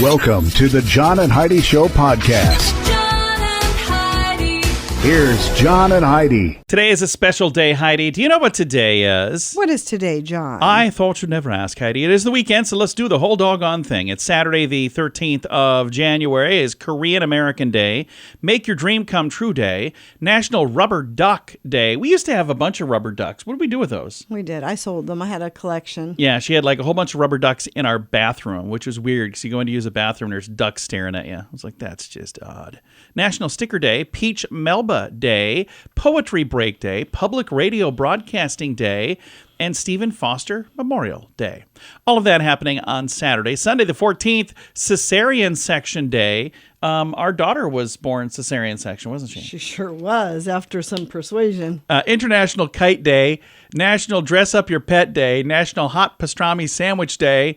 Welcome to the John and Heidi Show podcast. John and Heidi. Here's John and Heidi. Today is a special day, Heidi. Do you know what today is? What is today, John? I thought you'd never ask, Heidi. It is the weekend, so let's do the whole doggone thing. It's Saturday, the 13th of January. It's Korean American Day, Make Your Dream Come True Day, National Rubber Duck Day. We used to have a bunch of rubber ducks. What did we do with those? We did. I sold them. I had a collection. Yeah, she had like a whole bunch of rubber ducks in our bathroom, which was weird because you go in to use a bathroom and there's ducks staring at you. I was like, that's just odd. National Sticker Day, Peach Melba Day, Poetry Break Day, Public Radio Broadcasting Day, and Stephen Foster Memorial Day. All of that happening on Saturday. Sunday the 14th, Cesarean Section Day. Our daughter was born cesarean section, wasn't she? She sure was, after some persuasion. International Kite Day, National Dress Up Your Pet Day, National Hot Pastrami Sandwich Day,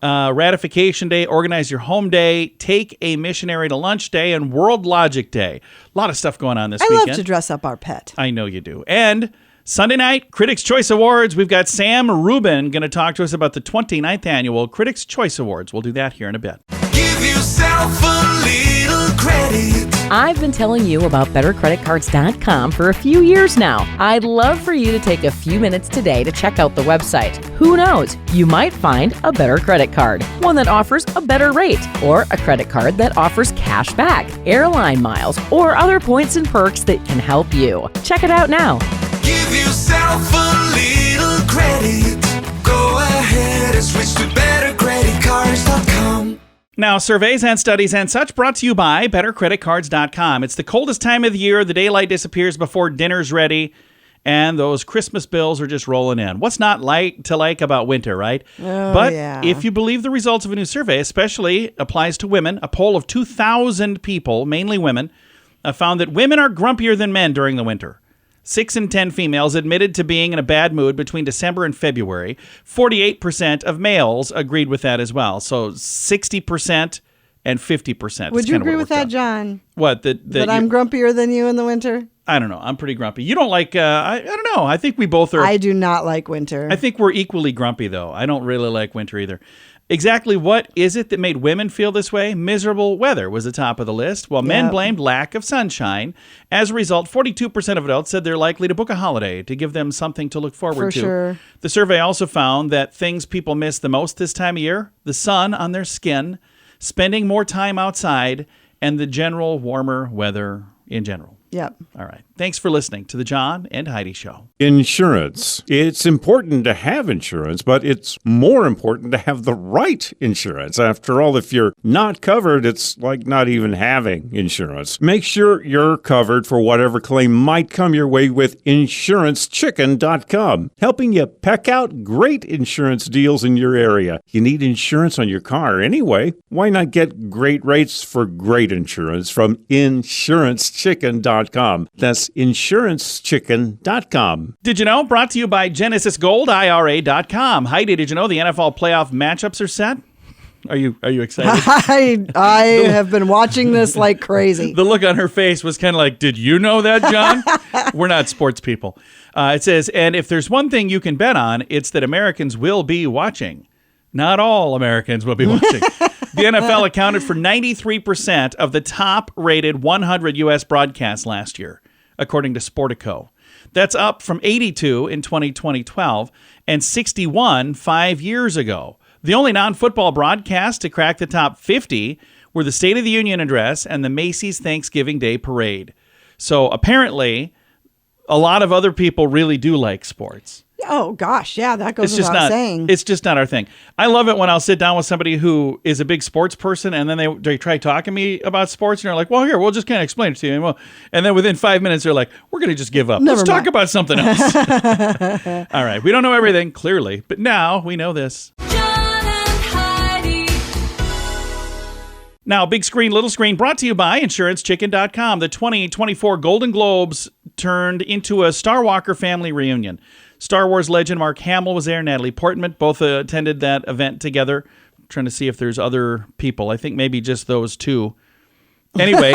Ratification Day, Organize Your Home Day, Take a Missionary to Lunch Day, and World Logic Day. A lot of stuff going on this weekend. I love to dress up our pet. I know you do. And Sunday night, Critics' Choice Awards. We've got Sam Rubin going to talk to us about the 29th Annual Critics' Choice Awards. We'll do that here in a bit. Give yourself a little credit. I've been telling you about BetterCreditCards.com for a few years now. I'd love for you to take a few minutes today to check out the website. Who knows? You might find a better credit card, one that offers a better rate, or a credit card that offers cash back, airline miles, or other points and perks that can help you. Check it out now. Give yourself a little credit. Go ahead and switch to BetterCreditCards.com. Now, surveys and studies and such brought to you by BetterCreditCards.com. It's the coldest time of the year. The daylight disappears before dinner's ready, and those Christmas bills are just rolling in. What's not like about winter, right? But if you believe the results of a new survey, especially applies to women, a poll of 2,000 people, mainly women, found that women are grumpier than men during the winter. 6 in 10 females admitted to being in a bad mood between December and February. 48% of males agreed with that as well. So 60% and 50%. Would you agree with that, John? What? That I'm grumpier than you in the winter? I don't know. I'm pretty grumpy. You don't like, I don't know. I think we both are. I do not like winter. I think we're equally grumpy, though. I don't really like winter either. Exactly what is it that made women feel this way? Miserable weather was the top of the list, while men blamed lack of sunshine. As a result, 42% of adults said they're likely to book a holiday to give them something to look forward to. Sure. The survey also found that things people miss the most this time of year, the sun on their skin, spending more time outside, and the general warmer weather in general. Yep. All right. Thanks for listening to the John and Heidi Show. Insurance. It's important to have insurance, but it's more important to have the right insurance. After all, if you're not covered, it's like not even having insurance. Make sure you're covered for whatever claim might come your way with InsuranceChicken.com, helping you peck out great insurance deals in your area. You need insurance on your car anyway. Why not get great rates for great insurance from InsuranceChicken.com? That's InsuranceChicken.com. Did you know? Brought to you by GenesisGoldIRA.com. Heidi, did you know the NFL playoff matchups are set? Are you excited? I have been watching this like crazy. The look on her face was kind of like, did you know that, John? We're not sports people. It says, and if there's one thing you can bet on, it's that Americans will be watching. Not all Americans will be watching. The NFL accounted for 93% of the top-rated 100 U.S. broadcasts last year, according to Sportico. That's up from 82 in 2012 and 61 5 years ago. The only non-football broadcasts to crack the top 50 were the State of the Union address and the Macy's Thanksgiving Day Parade. So apparently, a lot of other people really do like sports. Oh, gosh. Yeah, that goes without saying. It's just not our thing. I love it when I'll sit down with somebody who is a big sports person and then they try talking to me about sports and they're like, well, here, we'll just kind of explain it to you. And then within 5 minutes, they're like, we're going to just give up. Let's talk about something else. All right. We don't know everything, clearly, but now we know this. John and Heidi. Now, big screen, little screen, brought to you by InsuranceChicken.com. The 2024 Golden Globes turned into a Star Walker family reunion. Star Wars legend Mark Hamill was there, Natalie Portman, both attended that event together. I'm trying to see if there's other people. I think maybe just those two. Anyway,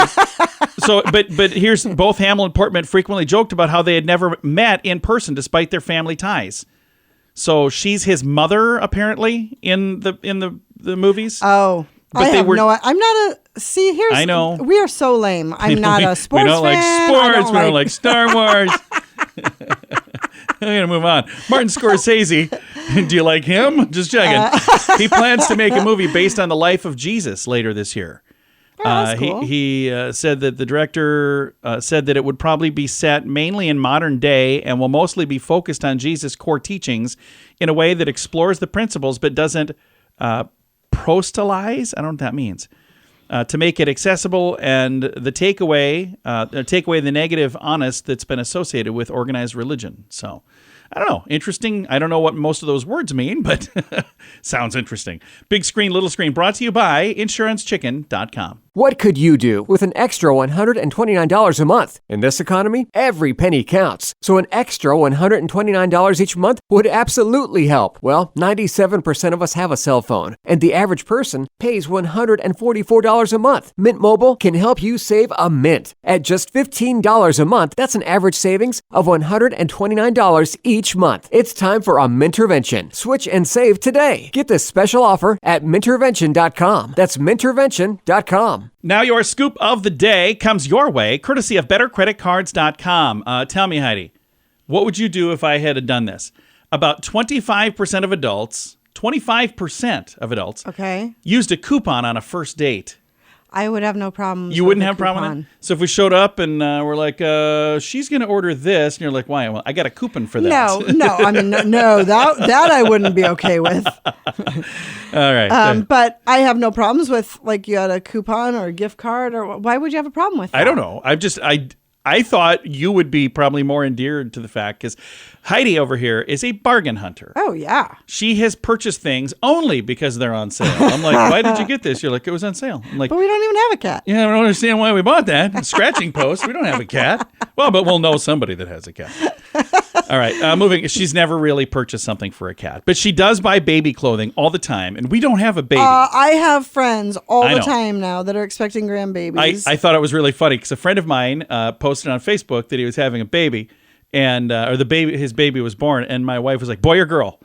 but here's both Hamill and Portman frequently joked about how they had never met in person despite their family ties. So she's his mother, apparently, in the movies. Oh. I have no. I'm not a. See, here's. I know. We are so lame. I'm not a sports fan. We don't like fan. sports. We don't like Star Wars. I'm going to move on. Martin Scorsese. Do you like him? Just checking. He plans to make a movie based on the life of Jesus later this year. Oh, that's cool. He said that the director said that it would probably be set mainly in modern day and will mostly be focused on Jesus' core teachings in a way that explores the principles but doesn't proselytize. I don't know what that means. To make it accessible and take away the negative honest that's been associated with organized religion. So, I don't know. Interesting. I don't know what most of those words mean, but sounds interesting. Big Screen, Little Screen, brought to you by InsuranceChicken.com. What could you do with an extra $129 a month? In this economy, every penny counts. So an extra $129 each month would absolutely help. Well, 97% of us have a cell phone, and the average person pays $144 a month. Mint Mobile can help you save a mint. At just $15 a month, that's an average savings of $129 each month. It's time for a Mintervention. Switch and save today. Get this special offer at Mintervention.com. That's Mintervention.com. Now your scoop of the day comes your way, courtesy of BetterCreditCards.com. Tell me, Heidi, what would you do if I had done this? About 25% of adults, Okay. used a coupon on a first date. I would have no problem. You wouldn't have a problem with that? So if we showed up and we're like, she's going to order this, and you're like, why? Well, I got a coupon for that. No. I mean, no, that I wouldn't be okay with. All right. But I have no problems with, like, you had a coupon or a gift card, or why would you have a problem with that? I don't know. I thought you would be probably more endeared to the fact because Heidi over here is a bargain hunter. Oh, yeah. She has purchased things only because they're on sale. I'm like, why did you get this? You're like, it was on sale. I'm like, but we don't even have a cat. Yeah, I don't understand why we bought that. Scratching post. We don't have a cat. Well, but we'll know somebody that has a cat. All right, moving. She's never really purchased something for a cat, but she does buy baby clothing all the time, and we don't have a baby. I have friends all the time now that are expecting grandbabies. I thought it was really funny because a friend of mine posted on Facebook that he was having a baby, and his baby was born, and my wife was like, "Boy or girl?"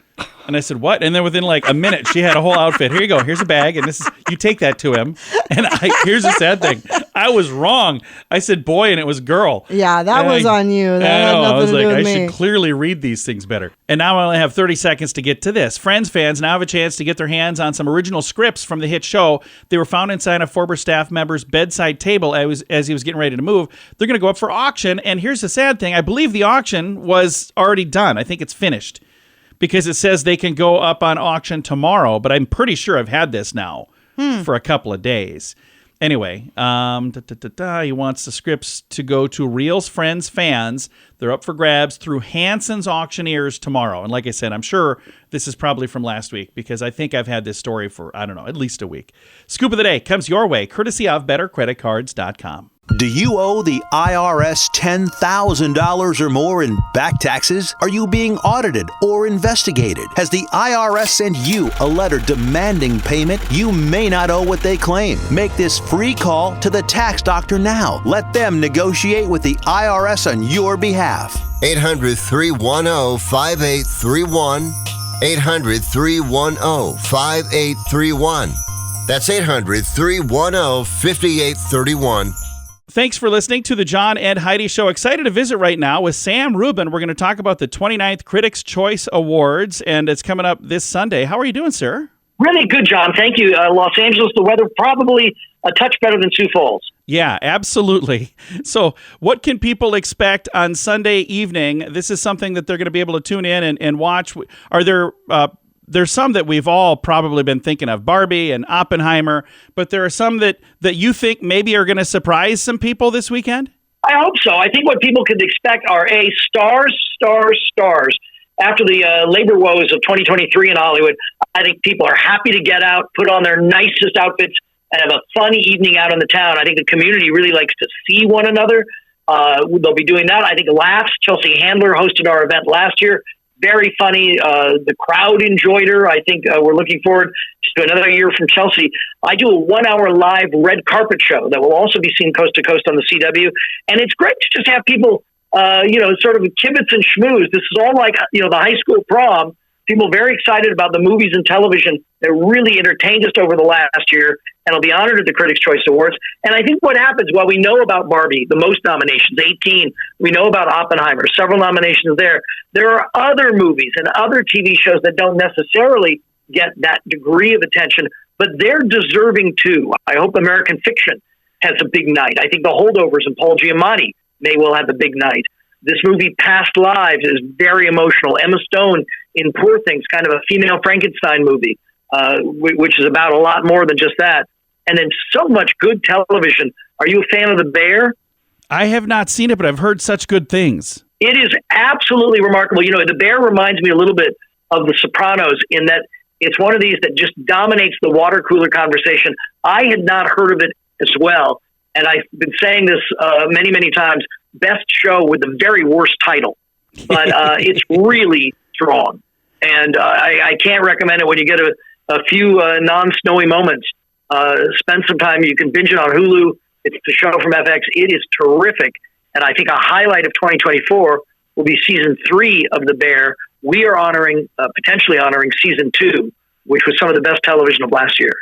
And I said, "What?" And then within like a minute, she had a whole outfit. Here you go. Here's a bag, and you take that to him. And here's the sad thing. I was wrong. I said boy, and it was girl. Yeah, that was on you. That had nothing I was to like, do with I me. should clearly read these things better. And now I only have 30 seconds to get to this. Friends fans now have a chance to get their hands on some original scripts from the hit show. They were found inside a former staff member's bedside table as he was getting ready to move. They're going to go up for auction. And here's the sad thing. I believe the auction was already done. I think it's finished. Because it says they can go up on auction tomorrow, but I'm pretty sure I've had this now for a couple of days. Anyway, he wants the scripts to go to Reels Friends fans. They're up for grabs through Hanson's Auctioneers tomorrow. And like I said, I'm sure this is probably from last week because I think I've had this story for, I don't know, at least a week. Scoop of the day comes your way, courtesy of BetterCreditCards.com. Do you owe the IRS $10,000 or more in back taxes? Are you being audited or investigated? Has the IRS sent you a letter demanding payment? You may not owe what they claim. Make this free call to the tax doctor now. Let them negotiate with the IRS on your behalf. 800-310-5831. 800-310-5831. That's 800-310-5831. Thanks for listening to the John and Heidi Show. Excited to visit right now with Sam Rubin. We're going to talk about the 29th Critics' Choice Awards, and it's coming up this Sunday. How are you doing, sir? Really good, John. Thank you. Los Angeles, the weather probably a touch better than Sioux Falls. Yeah, absolutely. So what can people expect on Sunday evening? This is something that they're going to be able to tune in and watch. Are there... There's some that we've all probably been thinking of, Barbie and Oppenheimer, but there are some that you think maybe are going to surprise some people this weekend? I hope so. I think what people could expect are stars. After the labor woes of 2023 in Hollywood, I think people are happy to get out, put on their nicest outfits, and have a fun evening out in the town. I think the community really likes to see one another. They'll be doing that. I think Laughs, Chelsea Handler hosted our event last year. Very funny. The crowd enjoyed her. I think we're looking forward to another year from Chelsea. I do a 1 hour live red carpet show that will also be seen coast to coast on the CW. And it's great to just have people, sort of kibitz and schmooze. This is all like, the high school prom. People very excited about the movies and television that really entertained us over the last year, and will be honored at the Critics' Choice Awards. And I think what happens, while we know about Barbie, the most nominations, 18, we know about Oppenheimer, several nominations there. There are other movies and other TV shows that don't necessarily get that degree of attention, but they're deserving too. I hope American Fiction has a big night. I think The Holdovers and Paul Giamatti may well have a big night. This movie, Past Lives, is very emotional. Emma Stone in Poor Things, kind of a female Frankenstein movie, which is about a lot more than just that. And then so much good television. Are you a fan of The Bear? I have not seen it, but I've heard such good things. It is absolutely remarkable. You know, The Bear reminds me a little bit of The Sopranos in that it's one of these that just dominates the water cooler conversation. I had not heard of it as well. And I've been saying this many, many times, best show with the very worst title. But it's really strong. And I can't recommend it when you get a few non-snowy moments. Spend some time. You can binge it on Hulu. It's the show from FX. It is terrific. And I think a highlight of 2024 will be season 3 of The Bear. We are potentially honoring season 2, which was some of the best television of last year.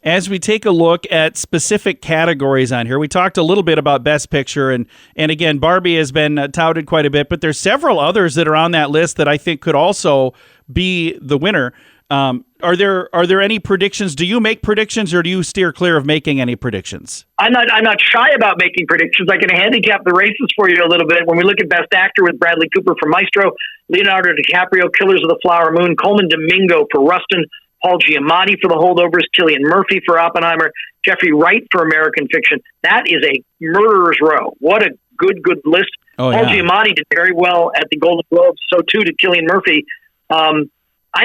As we take a look at specific categories on here, we talked a little bit about Best Picture, and again, Barbie has been touted quite a bit, but there's several others that are on that list that I think could also be the winner. Are there any predictions? Do you make predictions, or do you steer clear of making any predictions? I'm not shy about making predictions. I can handicap the races for you a little bit. When we look at Best Actor with Bradley Cooper for Maestro, Leonardo DiCaprio, Killers of the Flower Moon, Coleman Domingo for Rustin, Paul Giamatti for The Holdovers, Cillian Murphy for Oppenheimer, Jeffrey Wright for American Fiction. That is a murderer's row. What a good list. Oh, Paul yeah. Giamatti did very well at the Golden Globes. So too did Cillian Murphy. I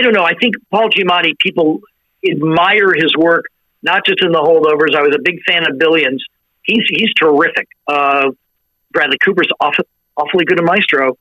don't know. I think Paul Giamatti, people admire his work, not just in The Holdovers. I was a big fan of Billions. He's terrific. Bradley Cooper's awfully good in Maestro.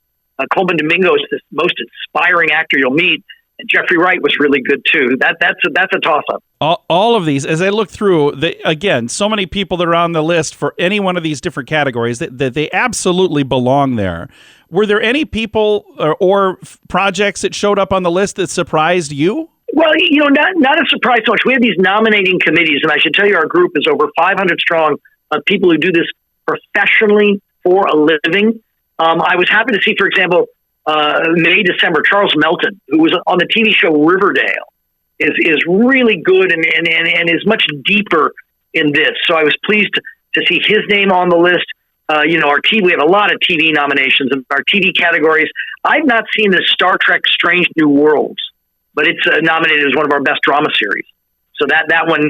Coleman Domingo is the most inspiring actor you'll meet. And Jeffrey Wright was really good too. That's a toss-up. All of these, as I look through, again, so many people that are on the list for any one of these different categories that they absolutely belong there. Were there any people or projects that showed up on the list that surprised you? Well, not a surprise so much. We have these nominating committees, and I should tell you our group is over 500 strong of people who do this professionally for a living. I was happy to see, for example, May, December, Charles Melton, who was on the TV show Riverdale, is really good and is much deeper in this. So I was pleased to see his name on the list. Our TV, we have a lot of TV nominations in our TV categories. I've not seen the Star Trek Strange New Worlds, but it's nominated as one of our best drama series. So that one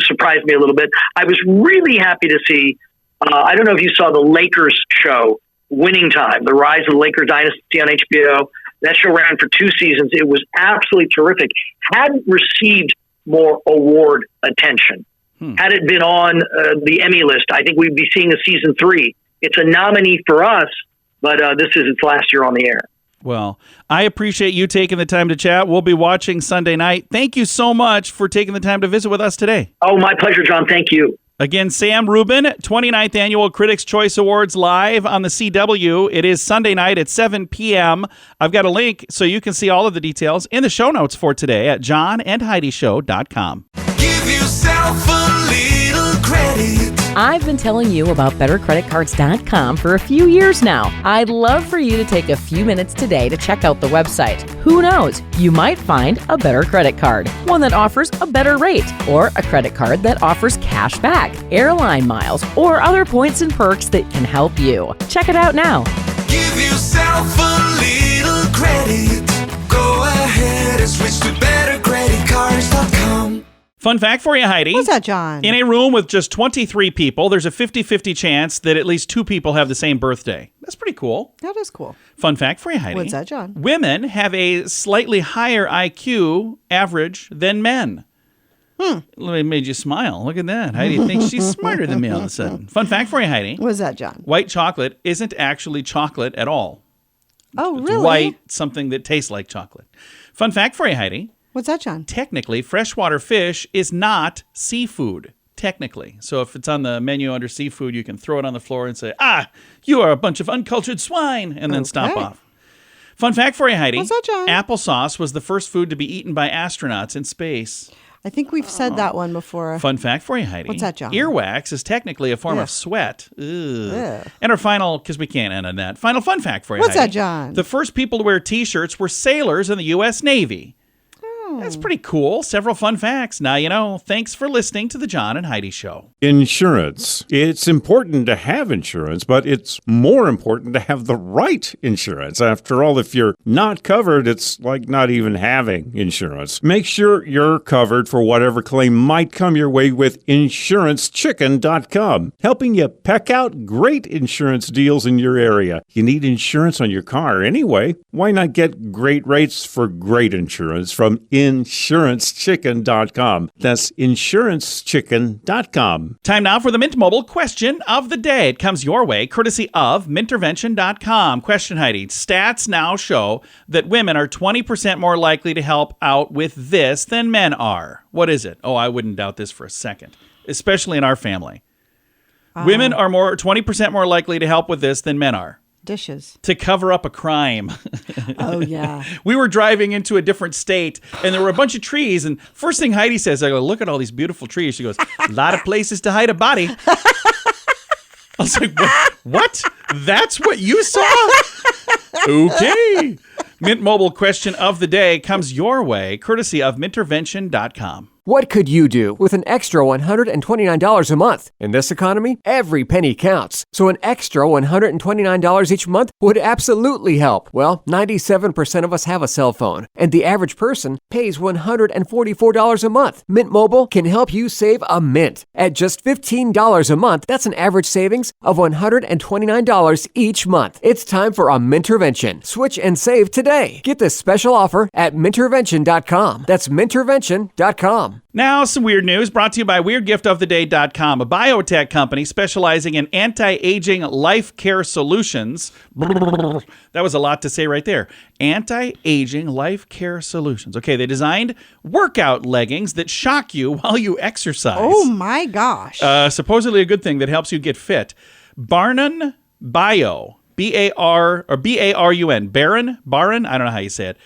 surprised me a little bit. I was really happy to see, I don't know if you saw the Lakers show, Winning Time, The Rise of the Lakers Dynasty on HBO. That show ran for 2 seasons. It was absolutely terrific. Hadn't received more award attention. Had it been on the Emmy list, I think we'd be seeing a season 3. It's a nominee for us, but this is its last year on the air. Well, I appreciate you taking the time to chat. We'll be watching Sunday night. Thank you so much for taking the time to visit with us today. Oh, my pleasure, John. Thank you. Again, Sam Rubin, 29th Annual Critics' Choice Awards live on the CW. It is Sunday night at 7 p.m. I've got a link so you can see all of the details in the show notes for today at johnandheidishow.com. Give yourself a little credit. I've been telling you about BetterCreditCards.com for a few years now. I'd love for you to take a few minutes today to check out the website. Who knows? You might find a better credit card, one that offers a better rate, or a credit card that offers cash back, airline miles, or other points and perks that can help you. Check it out now. Give yourself a little credit. Go ahead and switch to BetterCreditCards.com. Fun fact for you, Heidi. What's that, John? In a room with just 23 people, there's a 50-50 chance that at least 2 people have the same birthday. That's pretty cool. That is cool. Fun fact for you, Heidi. What's that, John? Women have a slightly higher IQ average than men. It made you smile. Look at that. Heidi thinks she's smarter than me all of a sudden. Fun fact for you, Heidi. What's that, John? White chocolate isn't actually chocolate at all. Oh, It's really? white, something that tastes like chocolate. Fun fact for you, Heidi. What's that, John? Technically, freshwater fish is not seafood. Technically. So if it's on the menu under seafood, you can throw it on the floor and say, you are a bunch of uncultured swine, and then stomp Okay. off. Fun fact for you, Heidi. What's that, John? Applesauce was the first food to be eaten by astronauts in space. I think we've said that one before. Fun fact for you, Heidi. What's that, John? Earwax is technically a form Ugh. of sweat. Ugh. Ugh. And our final, because we can't end on that, final fun fact for you, What's Heidi. that, John? The first people to wear T-shirts were sailors in the U.S. Navy. That's pretty cool. Several fun facts. Now you know. Thanks for listening to the John and Heidi Show. Insurance. It's important to have insurance, but it's more important to have the right insurance. After all, if you're not covered, it's like not even having insurance. Make sure you're covered for whatever claim might come your way with InsuranceChicken.com, helping you peck out great insurance deals in your area. You need insurance on your car anyway. Why not get great rates for great insurance from InsuranceChicken.com? That's InsuranceChicken.com. Time now for the Mint Mobile question of the day. It comes your way, courtesy of Mintervention.com. Question, Heidi. Stats now show that women are 20% more likely to help out with this than men are. What is it? Oh, I wouldn't doubt this for a second, especially in our family. Women are 20% more likely to help with this than men are. Dishes. To cover up a crime. Oh, yeah. We were driving into a different state, and there were a bunch of trees, and first thing Heidi says, I go, look at all these beautiful trees. She goes, a lot of places to hide a body. I was like, what? That's what you saw? Okay. Mint Mobile question of the day comes your way, courtesy of Mintervention.com. What could you do with an extra $129 a month? In this economy, every penny counts. So an extra $129 each month would absolutely help. Well, 97% of us have a cell phone, and the average person pays $144 a month. Mint Mobile can help you save a mint. At just $15 a month, that's an average savings of $129 each month. It's time for a Mintervention. Switch and save today. Get this special offer at Mintervention.com. That's Mintervention.com. Now, some weird news brought to you by WeirdGiftOfTheDay.com, a biotech company specializing in anti-aging life care solutions. That was a lot to say right there. Anti-aging life care solutions. Okay, they designed workout leggings that shock you while you exercise. Oh, my gosh. Supposedly a good thing that helps you get fit. Barnum Bio, B-A-R-U-N, Barron, I don't know how you say it.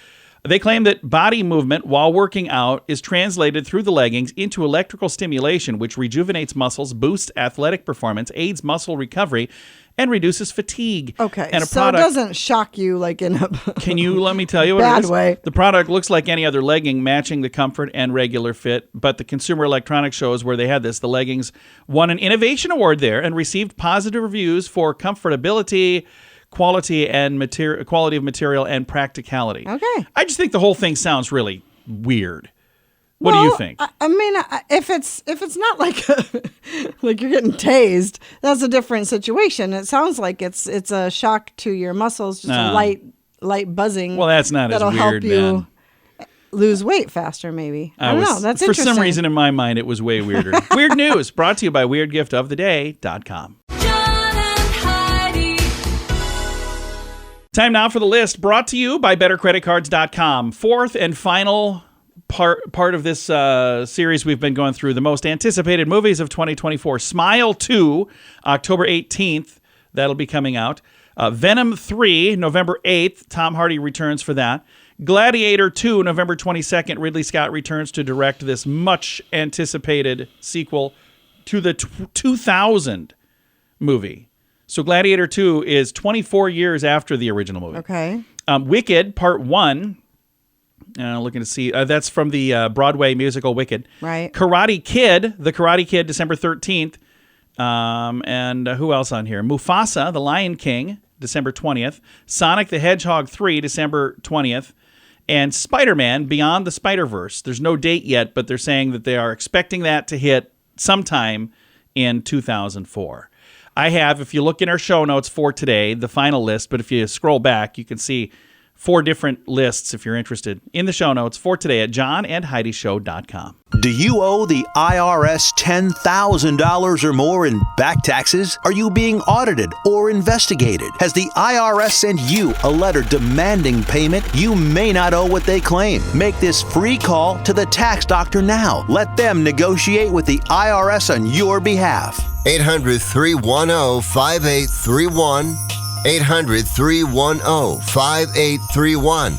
They claim that body movement while working out is translated through the leggings into electrical stimulation, which rejuvenates muscles, boosts athletic performance, aids muscle recovery, and reduces fatigue. Okay, and so it doesn't shock you like in a Can you let me tell you what bad it is? way? The product looks like any other legging, matching the comfort and regular fit, but the Consumer Electronics shows where they had this. The leggings won an innovation award there and received positive reviews for comfortability, quality of material, and practicality. Okay. I just think the whole thing sounds really weird. What do you think? I mean, if it's not like like you're getting tased, that's a different situation. It sounds like it's a shock to your muscles, just a light buzzing. Well, that's not as that'll weird, help you man. lose weight faster, maybe. I don't know. That's for interesting. some reason in my mind, it was way weirder. Weird news brought to you by WeirdGiftOfTheDay.com. John and Heidi. Time now for the list brought to you by BetterCreditCards.com. Fourth and final part of this series we've been going through, the most anticipated movies of 2024. Smile 2, October 18th. That'll be coming out. Venom 3, November 8th. Tom Hardy returns for that. Gladiator 2, November 22nd. Ridley Scott returns to direct this much anticipated sequel to the 2000 movie. So Gladiator 2 is 24 years after the original movie. Okay. Wicked, Part 1. Looking to see. That's from the Broadway musical Wicked. Right. The Karate Kid, December 13th. And who else on here? Mufasa, The Lion King, December 20th. Sonic the Hedgehog 3, December 20th. And Spider-Man, Beyond the Spider-Verse. There's no date yet, but they're saying that they are expecting that to hit sometime in 2004. I have, if you look in our show notes for today, the final list, but if you scroll back, you can see 4 different lists if you're interested in the show notes for today at johnandheidishow.com. Do you owe the IRS $10,000 or more in back taxes? Are you being audited or investigated? Has the IRS sent you a letter demanding payment? You may not owe what they claim. Make this free call to the tax doctor now. Let them negotiate with the IRS on your behalf. 800-310-5831. 800-310-5831.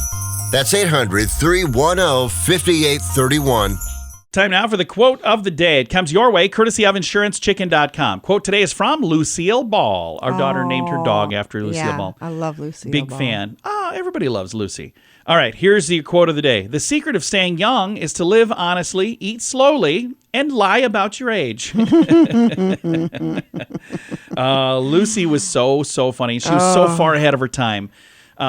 That's 800-310-5831. Time now for the quote of the day. It comes your way, courtesy of InsuranceChicken.com. Quote today is from Lucille Ball. Our daughter named her dog after Lucille Ball. I love Lucille Big Ball. fan. Everybody loves Lucy. All right, here's the quote of the day. The secret of staying young is to live honestly, eat slowly, and lie about your age. Lucy was so funny. She was so far ahead of her time.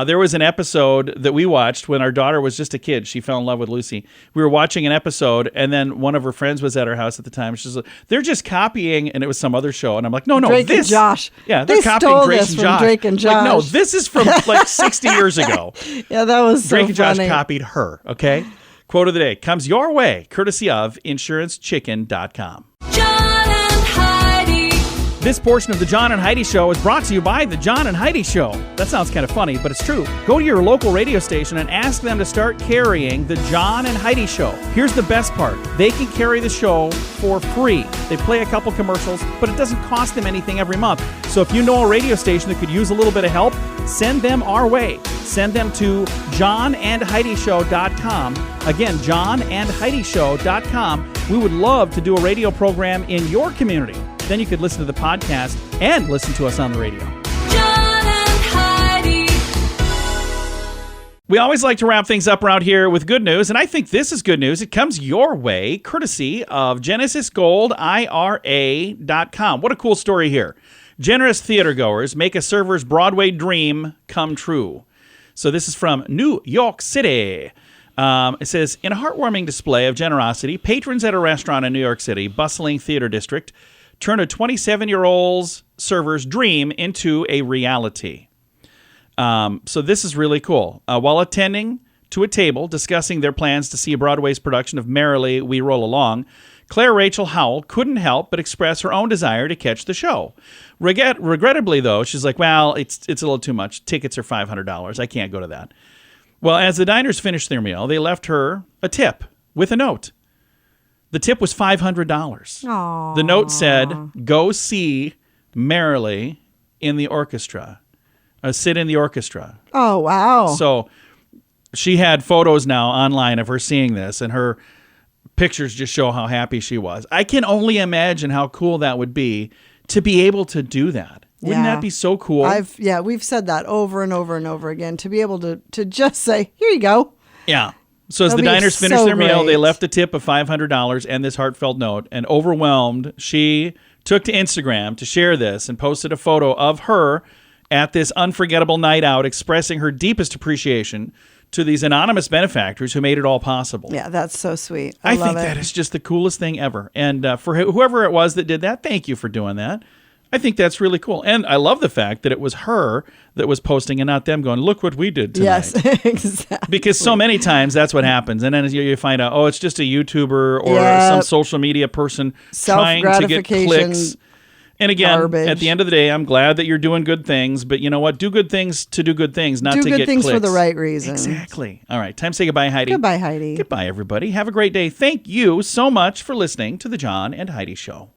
There was an episode that we watched when our daughter was just a kid. She fell in love with Lucy. We were watching an episode, and then one of her friends was at her house at the time. She's like, they're just copying, and it was some other show. And I'm like, no, Drake this. and Josh. Yeah, they're They copying stole Grace this and from Josh. Drake and Like, no, Josh. this is from like 60 years ago. Yeah, that was so Drake and Josh funny. copied her, okay? Quote of the day comes your way, courtesy of InsuranceChicken.com. John and Heidi. This portion of the John and Heidi Show is brought to you by the John and Heidi Show. That sounds kind of funny, but it's true. Go to your local radio station and ask them to start carrying the John and Heidi Show. Here's the best part. They can carry the show for free. They play a couple commercials, but it doesn't cost them anything every month. So if you know a radio station that could use a little bit of help, send them our way. Send them to johnandheidishow.com. Again, johnandheidishow.com. We would love to do a radio program in your community. Then you could listen to the podcast and listen to us on the radio. John and Heidi. We always like to wrap things up around here with good news, and I think this is good news. It comes your way courtesy of GenesisGoldIRA.com. What a cool story here. Generous theatergoers make a server's Broadway dream come true. So this is from New York City. It says, in a heartwarming display of generosity, patrons at a restaurant in New York City, bustling theater district, turn a 27-year-old server's dream into a reality. So this is really cool. While attending to a table discussing their plans to see Broadway's production of Merrily We Roll Along, Claire Rachel Howell couldn't help but express her own desire to catch the show. Regrettably, though, she's like, well, it's a little too much. Tickets are $500. I can't go to that. Well, as the diners finished their meal, they left her a tip with a note. The tip was $500. Aww. The note said, go see Merrily in the orchestra. Sit in the orchestra. Oh, wow. So she had photos now online of her seeing this, and her pictures just show how happy she was. I can only imagine how cool that would be to be able to do that. Wouldn't that be so cool? We've said that over and over and over again, to be able to just say, here you go. Yeah. So as That'll the be diners finished so their meal, they great. left a tip of $500 and this heartfelt note. And overwhelmed, she took to Instagram to share this and posted a photo of her at this unforgettable night out, expressing her deepest appreciation to these anonymous benefactors who made it all possible. Yeah, that's so sweet. I love think it. that is just the coolest thing ever. And for whoever it was that did that, thank you for doing that. I think that's really cool. And I love the fact that it was her that was posting and not them going, look what we did tonight. Yes, exactly. Because so many times that's what happens. And then you find out, oh, it's just a YouTuber or some social media person trying to get clicks. And again, garbage. At the end of the day, I'm glad that you're doing good things. But you know what? Do good things to do good things, not Do to good get things clicks. for the right reason. Exactly. All right. Time to say goodbye, Heidi. Goodbye, Heidi. Goodbye, everybody. Have a great day. Thank you so much for listening to The John and Heidi Show.